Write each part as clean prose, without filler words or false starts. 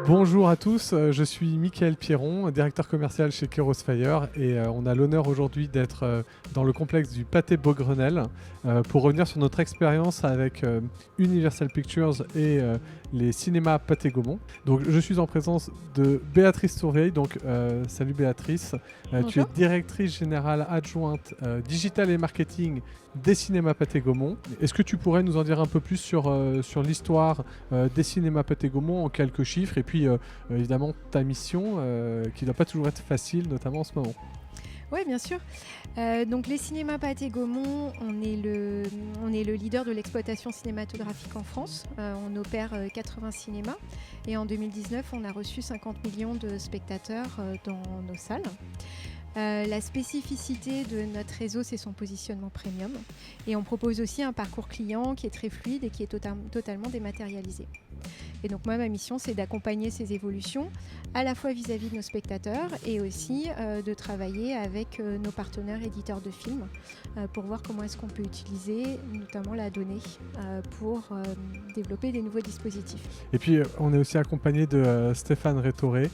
Bonjour à tous, je suis Mickaël Pierron, directeur commercial chez Keros Fire et on a l'honneur aujourd'hui d'être dans le complexe du Pâté Beaugrenelle pour revenir sur notre expérience avec Universal Pictures et les cinémas Pâté Gaumont. Donc je suis en présence de Béatrice Tourvieille, donc salut Béatrice, tu es directrice générale adjointe digital et marketing des cinémas Pâté Gaumont. Est-ce que tu pourrais nous en dire un peu plus sur l'histoire des cinémas Pâté Gaumont en quelques chiffres et puis évidemment ta mission qui ne doit pas toujours être facile, notamment en ce moment. Oui, bien sûr. Donc les cinémas Pâté Gaumont, on est le leader de l'exploitation cinématographique en France. On opère 80 cinémas et en 2019, on a reçu 50 millions de spectateurs dans nos salles. La spécificité de notre réseau, c'est son positionnement premium. Et on propose aussi un parcours client qui est très fluide et qui est totalement dématérialisé. Et donc moi, ma mission, c'est d'accompagner ces évolutions, à la fois vis-à-vis de nos spectateurs et aussi de travailler avec nos partenaires éditeurs de films pour voir comment est-ce qu'on peut utiliser notamment la donnée pour développer des nouveaux dispositifs. Et puis, on est aussi accompagné de Stéphane Rétoré,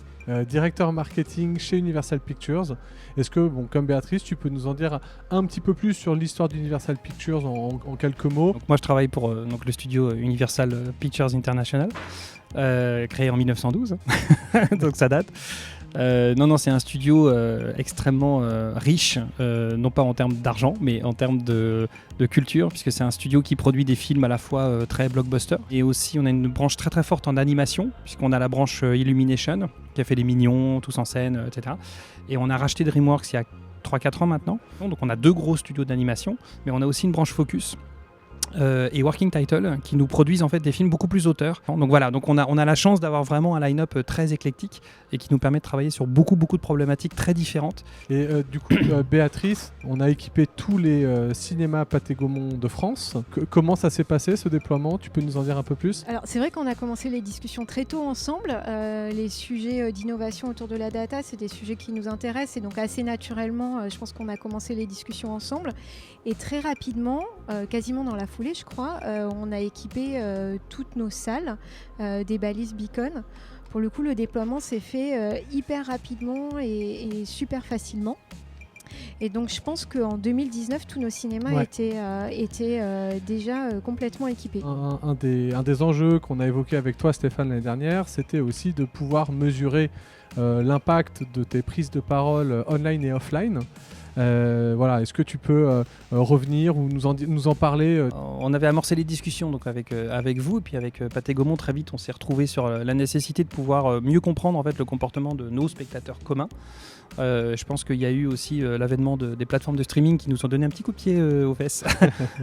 directeur marketing chez Universal Pictures. Est-ce que, comme Béatrice, tu peux nous en dire un petit peu plus sur l'histoire d'Universal Pictures en quelques mots? Donc moi, je travaille pour le studio Universal Pictures International, créé en 1912, donc ça date. Non, c'est un studio extrêmement riche, non pas en termes d'argent, mais en termes de culture, puisque c'est un studio qui produit des films à la fois très blockbuster. Et aussi, on a une branche très très forte en animation, puisqu'on a la branche Illumination, qui a fait les Mignons, Tous en scène, etc. Et on a racheté DreamWorks il y a 3-4 ans maintenant. Donc on a 2 gros studios d'animation, mais on a aussi une branche Focus. Et Working Title qui nous produisent en fait des films beaucoup plus auteurs. Donc voilà, donc on a la chance d'avoir vraiment un line-up très éclectique et qui nous permet de travailler sur beaucoup de problématiques très différentes. Et du coup, Béatrice, on a équipé tous les cinémas Pâté Gaumont de France. Comment ça s'est passé ce déploiement? Tu peux nous en dire un peu plus? Alors c'est vrai qu'on a commencé les discussions très tôt ensemble. Les sujets d'innovation autour de la data, c'est des sujets qui nous intéressent et donc assez naturellement, je pense qu'on a commencé les discussions ensemble. Et très rapidement, quasiment dans la foulée, je crois, on a équipé toutes nos salles des balises beacon. Pour le coup, le déploiement s'est fait hyper rapidement et super facilement. Et donc, je pense qu'en 2019, tous nos cinémas étaient déjà complètement équipés. Un des enjeux qu'on a évoqué avec toi, Stéphane, l'année dernière, c'était aussi de pouvoir mesurer l'impact de tes prises de parole online et offline. Voilà, est-ce que tu peux revenir ou nous en parler On avait amorcé les discussions donc avec vous et puis avec Pâté Gaumont. Très vite, on s'est retrouvé sur la nécessité de pouvoir mieux comprendre en fait le comportement de nos spectateurs communs. Je pense qu'il y a eu aussi l'avènement des plateformes de streaming qui nous ont donné un petit coup de pied aux fesses,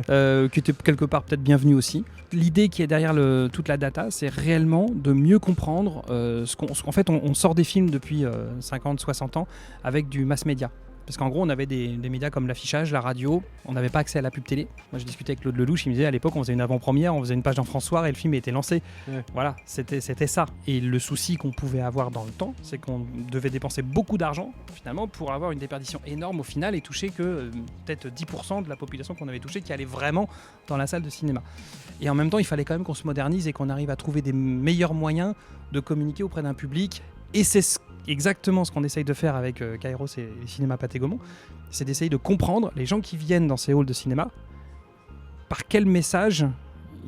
qui était quelque part peut-être bienvenu aussi. L'idée qui est derrière toute la data, c'est réellement de mieux comprendre en fait, on sort des films depuis 50-60 ans avec du mass média. Parce qu'en gros, on avait des médias comme l'affichage, la radio, on n'avait pas accès à la pub télé. Moi, je discutais avec Claude Lelouch, il me disait à l'époque, on faisait une avant-première, on faisait une page dans François et le film était lancé. Ouais. Voilà, c'était ça. Et le souci qu'on pouvait avoir dans le temps, c'est qu'on devait dépenser beaucoup d'argent, finalement, pour avoir une déperdition énorme au final et toucher que peut-être 10% de la population qu'on avait touchée qui allait vraiment dans la salle de cinéma. Et en même temps, il fallait quand même qu'on se modernise et qu'on arrive à trouver des meilleurs moyens de communiquer auprès d'un public. Et c'est exactement ce qu'on essaye de faire avec Kairos et les cinémas Pâté Gaumont, c'est d'essayer de comprendre les gens qui viennent dans ces halls de cinéma, par quel message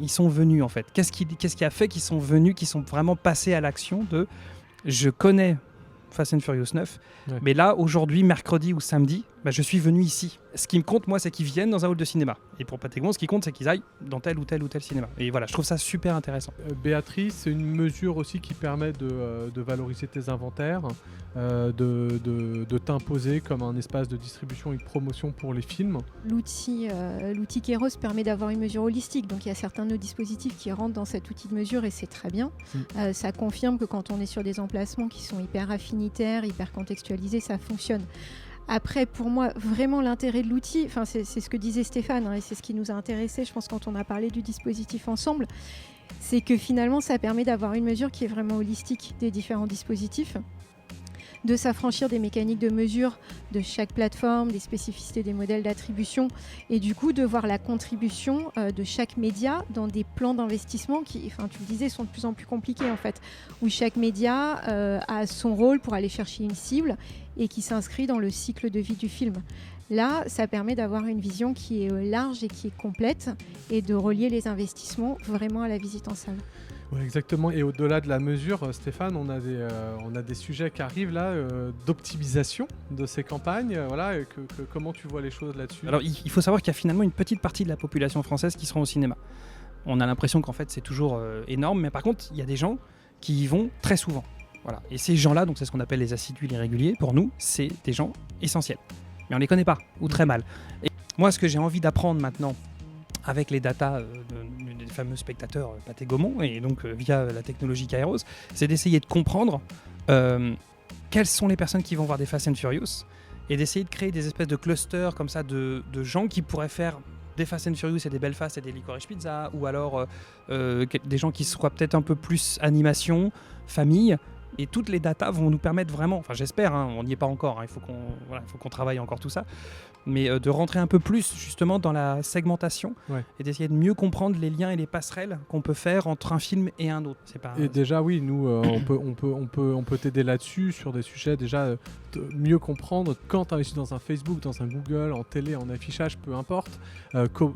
ils sont venus en fait. Qu'est-ce qui a fait qu'ils sont venus, qu'ils sont vraiment passés à l'action de « je connais Fast and Furious 9, mais là, aujourd'hui, mercredi ou samedi, je suis venu ici. Ce qui me compte, moi, c'est qu'ils viennent dans un hall de cinéma. Et pour Pâté Gaumont, ce qui compte, c'est qu'ils aillent dans tel ou tel ou tel cinéma. Et voilà, je trouve ça super intéressant. Béatrice, c'est une mesure aussi qui permet de valoriser tes inventaires, de t'imposer comme un espace de distribution et de promotion pour les films. L'outil Kairos permet d'avoir une mesure holistique. Donc, il y a certains de nos dispositifs qui rentrent dans cet outil de mesure et c'est très bien. Ça confirme que quand on est sur des emplacements qui sont hyper affinitaires, hyper contextualisés, ça fonctionne. Après, pour moi, vraiment l'intérêt de l'outil, c'est ce que disait Stéphane, et c'est ce qui nous a intéressés, je pense, quand on a parlé du dispositif ensemble, c'est que finalement, ça permet d'avoir une mesure qui est vraiment holistique des différents dispositifs. de s'affranchir des mécaniques de mesure de chaque plateforme, des spécificités des modèles d'attribution et du coup de voir la contribution de chaque média dans des plans d'investissement qui, enfin, tu le disais, sont de plus en plus compliqués en fait, où chaque média a son rôle pour aller chercher une cible et qui s'inscrit dans le cycle de vie du film. Là, ça permet d'avoir une vision qui est large et qui est complète et de relier les investissements vraiment à la visite en salle. Ouais, exactement. Et au-delà de la mesure, Stéphane, on a des sujets qui arrivent là d'optimisation de ces campagnes. Voilà, comment tu vois les choses là-dessus ? Alors, il faut savoir qu'il y a finalement une petite partie de la population française qui seront au cinéma. On a l'impression qu'en fait, c'est toujours énorme, mais par contre, il y a des gens qui y vont très souvent. Voilà. Et ces gens-là, donc c'est ce qu'on appelle les assidus, les réguliers, pour nous, c'est des gens essentiels. Mais on ne les connaît pas, ou très mal. Et moi, ce que j'ai envie d'apprendre maintenant, avec les datas des fameux spectateurs Pathé Gaumont, et donc via la technologie Kairos, c'est d'essayer de comprendre quelles sont les personnes qui vont voir des Fast and Furious, et d'essayer de créer des espèces de clusters comme ça de gens qui pourraient faire des Fast and Furious et des Belfast et des Licorice Pizza, ou alors des gens qui soient peut-être un peu plus animation, famille. Et toutes les datas vont nous permettre vraiment, enfin j'espère, hein, on n'y est pas encore, hein, il faut qu'on travaille encore tout ça, mais de rentrer un peu plus justement dans la segmentation et d'essayer de mieux comprendre les liens et les passerelles qu'on peut faire entre un film et un autre. C'est pas... Et déjà oui, nous on peut t'aider là-dessus sur des sujets déjà de mieux comprendre quand tu investis dans un Facebook, dans un Google, en télé, en affichage, peu importe,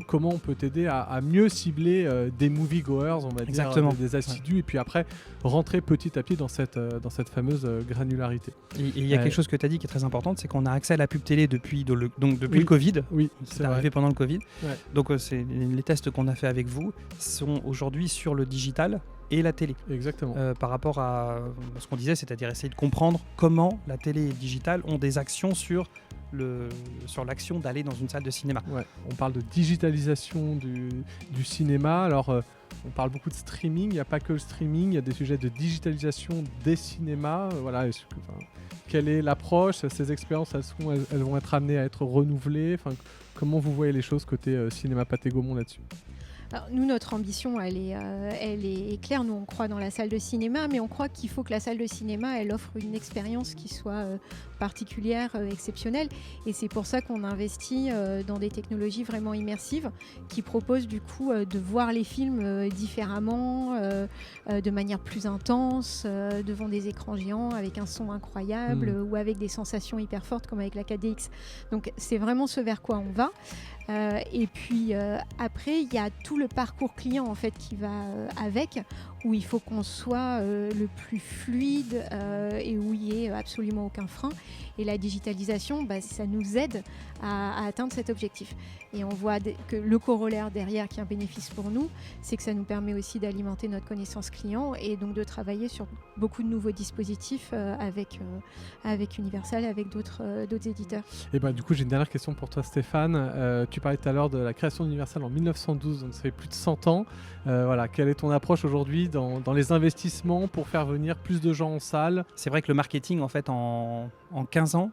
comment on peut t'aider à mieux cibler des moviegoers, on va dire, des assidus, et puis après rentrer petit à petit dans cette fameuse granularité. Et il y a quelque chose que tu as dit qui est très important, c'est qu'on a accès à la pub télé depuis le Covid. Oui, c'est arrivé pendant le Covid. Ouais. Donc les tests qu'on a fait avec vous sont aujourd'hui sur le digital et la télé. Exactement. Par rapport à ce qu'on disait, c'est-à-dire essayer de comprendre comment la télé et le digital ont des actions sur l'action d'aller dans une salle de cinéma. Ouais. On parle de digitalisation du cinéma. Alors, on parle beaucoup de streaming. Il n'y a pas que le streaming. Il y a des sujets de digitalisation des cinémas. Voilà. Quelle est l'approche ? Ces expériences, elles vont être amenées à être renouvelées. Comment vous voyez les choses côté cinéma Pathé Gaumont là-dessus ? Alors, nous, notre ambition, elle est claire. Nous, on croit dans la salle de cinéma, mais on croit qu'il faut que la salle de cinéma, elle offre une expérience qui soit particulière, exceptionnelle. Et c'est pour ça qu'on investit dans des technologies vraiment immersives qui proposent du coup de voir les films différemment, de manière plus intense, devant des écrans géants, avec un son incroyable ou avec des sensations hyper fortes comme avec la 4DX. Donc, c'est vraiment ce vers quoi on va. Et puis après il y a tout le parcours client en fait qui va avec, où il faut qu'on soit le plus fluide et où il n'y ait absolument aucun frein, et la digitalisation ça nous aide à atteindre cet objectif. Et on voit que le corollaire derrière qui est un bénéfice pour nous, c'est que ça nous permet aussi d'alimenter notre connaissance client et donc de travailler sur beaucoup de nouveaux dispositifs avec Universal et avec d'autres éditeurs. Et du coup j'ai une dernière question pour toi Stéphane. Tu parlais tout à l'heure de la création d'Universal en 1912, donc ça fait plus de 100 ans. Quelle est ton approche aujourd'hui dans les investissements pour faire venir plus de gens en salle ? C'est vrai que le marketing en fait en 15 ans,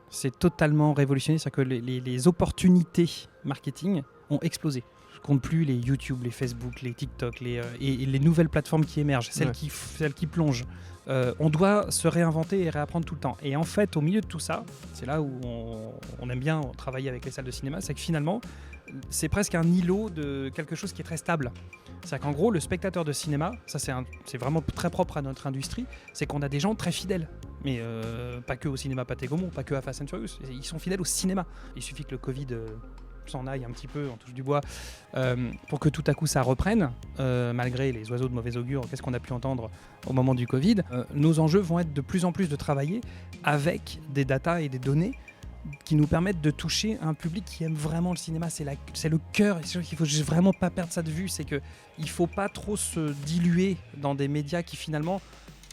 c'est totalement révolutionné. C'est-à-dire que les opportunités marketing ont explosé. Je ne compte plus les YouTube, les Facebook, les TikTok et les nouvelles plateformes qui émergent, celles qui plongent. On doit se réinventer et réapprendre tout le temps. Et en fait, au milieu de tout ça, c'est là où on aime bien travailler avec les salles de cinéma, c'est que finalement, c'est presque un îlot de quelque chose qui est très stable. C'est-à-dire qu'en gros, le spectateur de cinéma, ça c'est vraiment très propre à notre industrie, c'est qu'on a des gens très fidèles. Mais pas que au cinéma Pathé Gaumont, pas que à Fast and Furious. Ils sont fidèles au cinéma. Il suffit que le Covid s'en aille un petit peu, on touche du bois, pour que tout à coup ça reprenne, malgré les oiseaux de mauvais augure, qu'est-ce qu'on a pu entendre au moment du Covid. Nos enjeux vont être de plus en plus de travailler avec des datas et des données qui nous permettent de toucher un public qui aime vraiment le cinéma. C'est le cœur, et c'est sûr qu'il faut vraiment pas perdre ça de vue, c'est qu'il ne faut pas trop se diluer dans des médias qui finalement...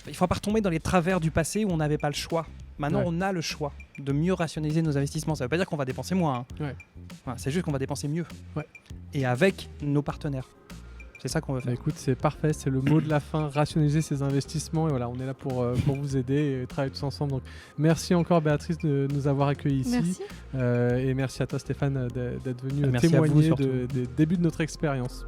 Il ne faut pas retomber dans les travers du passé où on n'avait pas le choix. Maintenant, on a le choix de mieux rationaliser nos investissements. Ça ne veut pas dire qu'on va dépenser moins. Enfin, c'est juste qu'on va dépenser mieux. Et avec nos partenaires. C'est ça qu'on veut faire. Écoute, c'est parfait. C'est le mot de la fin. Rationaliser ses investissements. Et voilà, on est là pour vous aider et travailler tous ensemble. Donc, merci encore, Béatrice, de nous avoir accueillis ici. Merci. Et merci à toi, Stéphane, d'être venu témoigner des débuts de notre expérience.